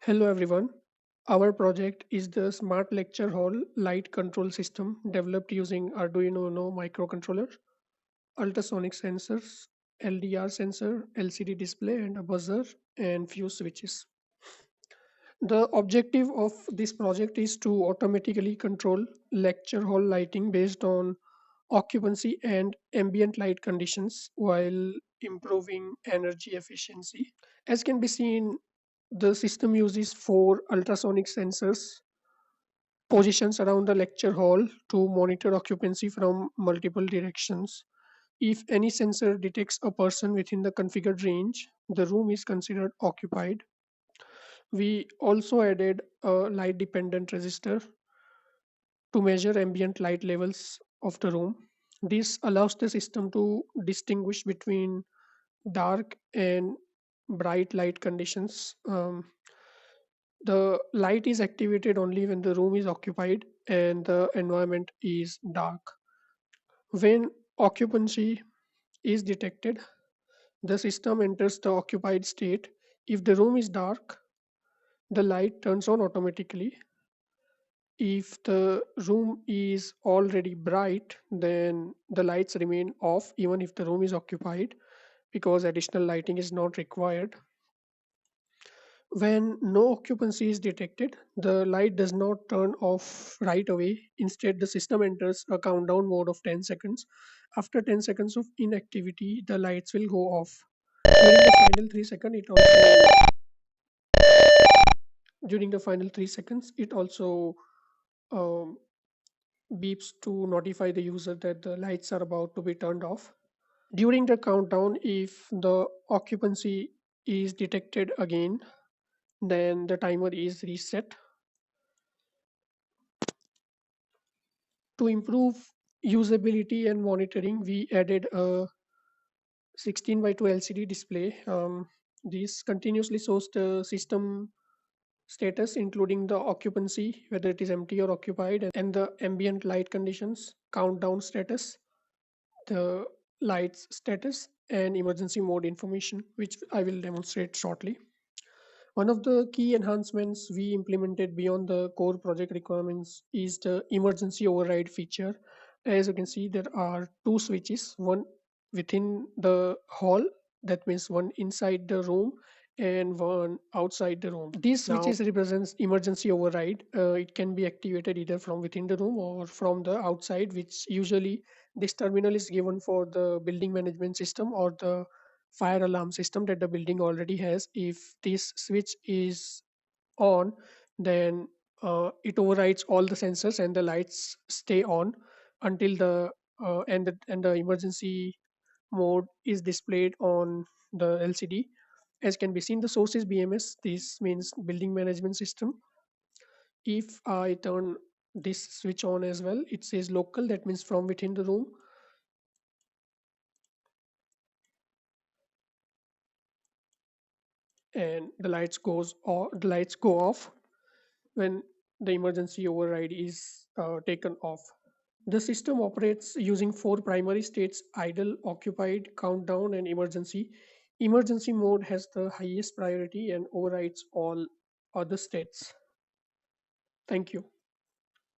Hello everyone. Our project is the Smart Lecture Hall Light Control System developed using Arduino Uno microcontroller, ultrasonic sensors, LDR sensor, LCD display and a buzzer and few switches. The objective of this project is to automatically control lecture hall lighting based on occupancy and ambient light conditions while improving energy efficiency. As can be seen, the system uses four ultrasonic sensors positions around the lecture hall to monitor occupancy from multiple directions. If any sensor detects a person within the configured range, the room is considered occupied. We also added a light dependent resistor to measure ambient light levels of the room. This allows the system to distinguish between dark and bright light conditions. The light is activated only when the room is occupied and the environment is dark. When occupancy is detected, the system enters the occupied state. If the room is dark, the light turns on automatically. If the room is already bright, then the lights remain off even if the room is occupied because additional lighting is not required. When no occupancy is detected, the light does not turn off right away. Instead, the system enters a countdown mode of 10 seconds. After 10 seconds of inactivity, the lights will go off. During the final 3 seconds, it also um, beeps to notify the user that the lights are about to be turned off. During the countdown, if the occupancy is detected again, then the timer is reset. To improve usability and monitoring, we added a 16 by 2 LCD display. This continuously shows the system status, including the occupancy, whether it is empty or occupied, and the ambient light conditions, countdown status, the lights status, and emergency mode information, which I will demonstrate shortly. One of the key enhancements we implemented beyond the core project requirements is the emergency override feature. As you can see, there are two switches, one within the hall, that means one inside the room and one outside the room. These switches represents emergency override. It can be activated either from within the room or from the outside, which usually this terminal is given for the building management system or the fire alarm system that the building already has. If this switch is on, then it overrides all the sensors and the lights stay on until the emergency mode is displayed on the LCD. As can be seen, the source is BMS. This means building management system. If I turn this switch on as well, it says local. That means from within the room. And the lights go off when the emergency override is taken off. The system operates using four primary states: idle, occupied, countdown, and emergency. Emergency mode has the highest priority and overrides all other states. Thank you.